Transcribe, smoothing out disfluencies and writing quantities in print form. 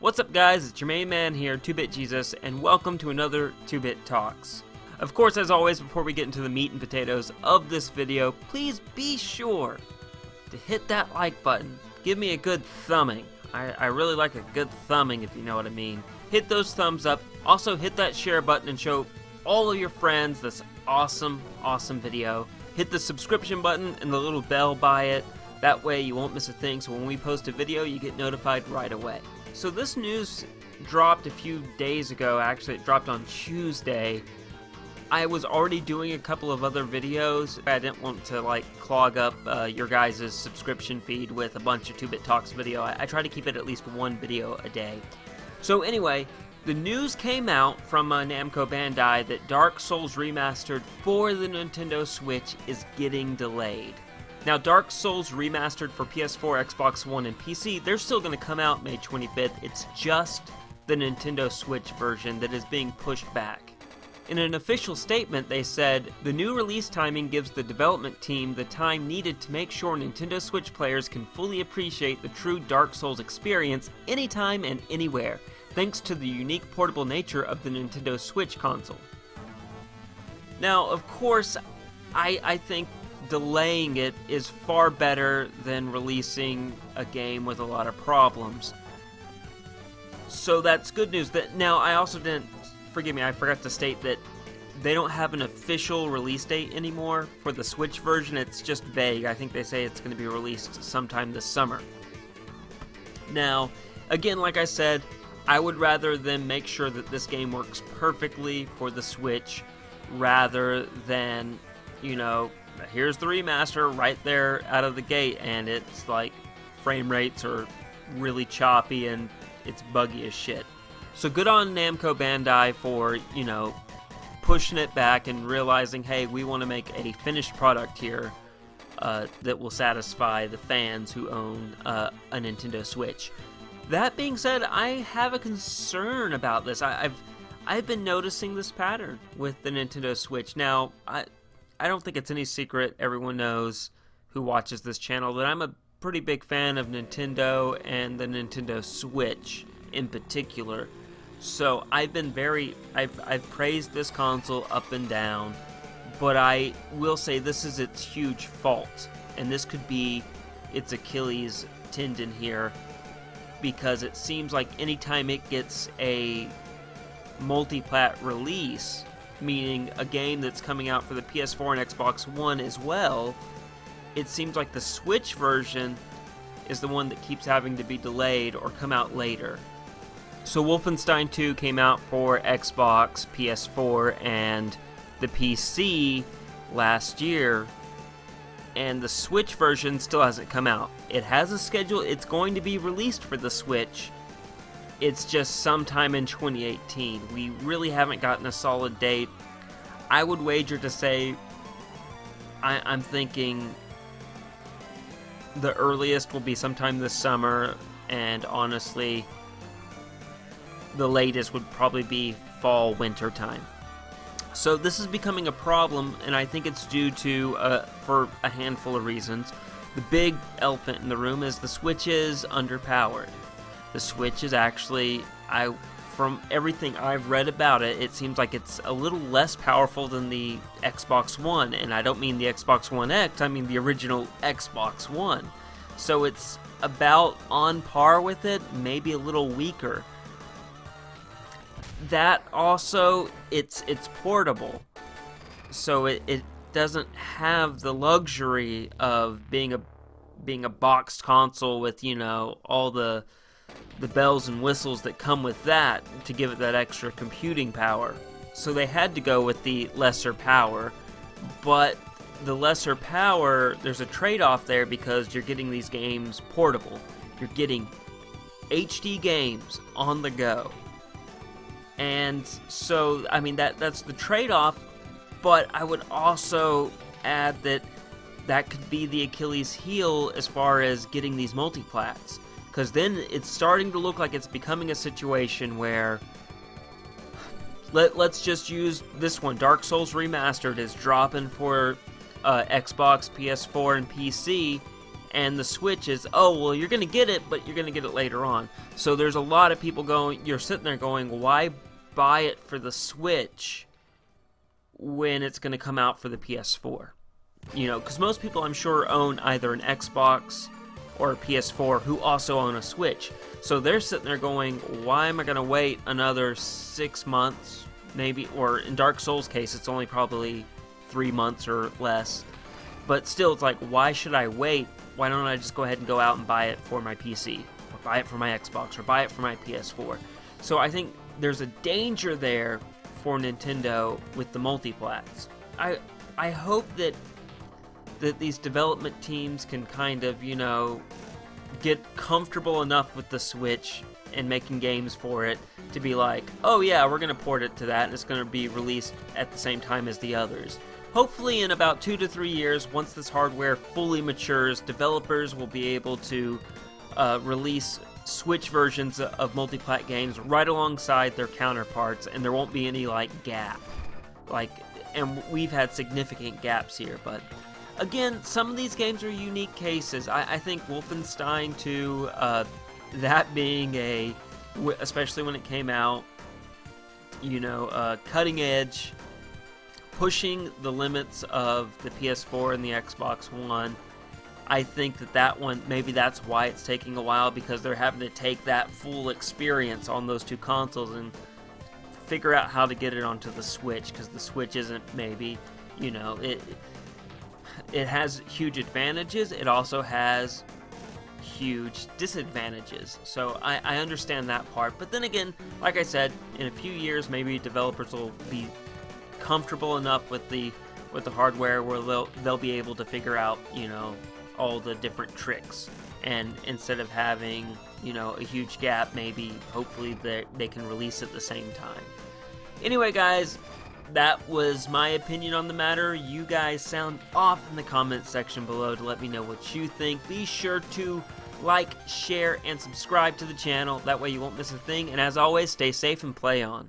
What's up guys, it's your main man here, 2-Bit Jesus, and welcome to another 2-Bit Talks. Of course, as always, before we get into the meat and potatoes of this video, please be sure to hit that like button. Give me a good thumbing. I really like a good thumbing, if you know what I mean. Hit those thumbs up. Also hit that share button and show all of your friends this awesome video. Hit the subscription button and the little bell by it. That way you won't miss a thing, so when we post a video, you get notified right away. So this news dropped a few days ago. Actually, it dropped on Tuesday. I was already doing a couple of other videos. I didn't want to clog up your guys' subscription feed with a bunch of 2-Bit Talks video. I try to keep it at least one video a day. So anyway, the news came out from Namco Bandai that Dark Souls Remastered for the Nintendo Switch is getting delayed. Now, Dark Souls Remastered for PS4, Xbox One, and PC, they're still going to come out May 25th. It's just the Nintendo Switch version that is being pushed back. In an official statement, they said, "The new release timing gives the development team the time needed to make sure Nintendo Switch players can fully appreciate the true Dark Souls experience anytime and anywhere, thanks to the unique portable nature of the Nintendo Switch console." Now, of course, I think delaying it is far better than releasing a game with a lot of problems. So that's good news. Now, I also didn't, forgive me, I forgot to state that they don't have an official release date anymore for the Switch version. It's just vague. I think they say it's going to be released sometime this summer. Now, again, like I said, I would rather them make sure that this game works perfectly for the Switch rather than, you know, here's the remaster right there out of the gate, and it's like frame rates are really choppy and it's buggy as shit. So good on Namco Bandai for, you know, pushing it back and realizing, hey, we want to make a finished product here that will satisfy the fans who own a Nintendo Switch. That being said, I have a concern about this. I've been noticing this pattern with the Nintendo Switch. Now, I don't think it's any secret, everyone knows who watches this channel, that I'm a pretty big fan of Nintendo and the Nintendo Switch in particular. So I've praised this console up and down, but I will say this is its huge fault, and this could be its Achilles tendon here, because it seems like anytime it gets a multi-plat release, meaning a game that's coming out for the PS4 and Xbox One as well, it seems like the Switch version is the one that keeps having to be delayed or come out later. So Wolfenstein 2 came out for Xbox, PS4, and the PC last year, and the Switch version still hasn't come out. It has a schedule, it's going to be released for the Switch. It's just sometime in 2018. We really haven't gotten a solid date. I would wager to say, I'm thinking the earliest will be sometime this summer, and honestly, the latest would probably be fall, winter time. So this is becoming a problem, and I think it's due to, for a handful of reasons. The big elephant in the room is the Switch is underpowered. The Switch is actually, from everything I've read about it, it seems like it's a little less powerful than the Xbox One, and I don't mean the Xbox One X, I mean the original Xbox One. So it's about on par with it, maybe a little weaker. That also, it's portable, so it doesn't have the luxury of being a boxed console with, you know, all the bells and whistles that come with that to give it that extra computing power. So they had to go with the lesser power, but the lesser power, there's a trade-off there because you're getting these games portable. You're getting HD games on the go. And so, I mean, that's the trade-off, but I would also add that could be the Achilles heel as far as getting these multiplats. Because then it's starting to look like it's becoming a situation where, let's just use this one, Dark Souls Remastered is dropping for Xbox, PS4, and PC, And the Switch is, oh, well, you're going to get it, but you're going to get it later on. So there's a lot of people going, you're sitting there going, why buy it for the Switch when it's going to come out for the PS4? You know, because most people, I'm sure, own either an Xbox or a PS4 who also own a Switch. So they're sitting there going, why am I going to wait another 6 months, maybe? Or in Dark Souls' case, it's only probably 3 months or less. But still, it's like, why should I wait? Why don't I just go ahead and go out and buy it for my PC, or buy it for my Xbox, or buy it for my PS4? So I think there's a danger there for Nintendo with the multiplats. I hope that these development teams can kind of, you know, get comfortable enough with the Switch and making games for it to be like, oh yeah, we're going to port it to that, and it's going to be released at the same time as the others. Hopefully in about 2 to 3 years, once this hardware fully matures, developers will be able to release Switch versions of multiplat games right alongside their counterparts, and there won't be any, like, gap. And we've had significant gaps here, but again, some of these games are unique cases. I think Wolfenstein 2, that being especially when it came out, you know, cutting edge, pushing the limits of the PS4 and the Xbox One. I think that one, maybe that's why it's taking a while, because they're having to take that full experience on those two consoles and figure out how to get it onto the Switch, because the Switch isn't, maybe, you know, it has huge advantages. It also has huge disadvantages. So I understand that part. But then again, like I said, in a few years, maybe developers will be comfortable enough with the hardware where they'll be able to figure out, you know, all the different tricks, and instead of having, you know, a huge gap, maybe hopefully they can release at the same time. Anyway, guys, that was my opinion on the matter. You guys sound off in the comments section below to let me know what you think. Be sure to like, share, and subscribe to the channel. That way you won't miss a thing. And as always, stay safe and play on.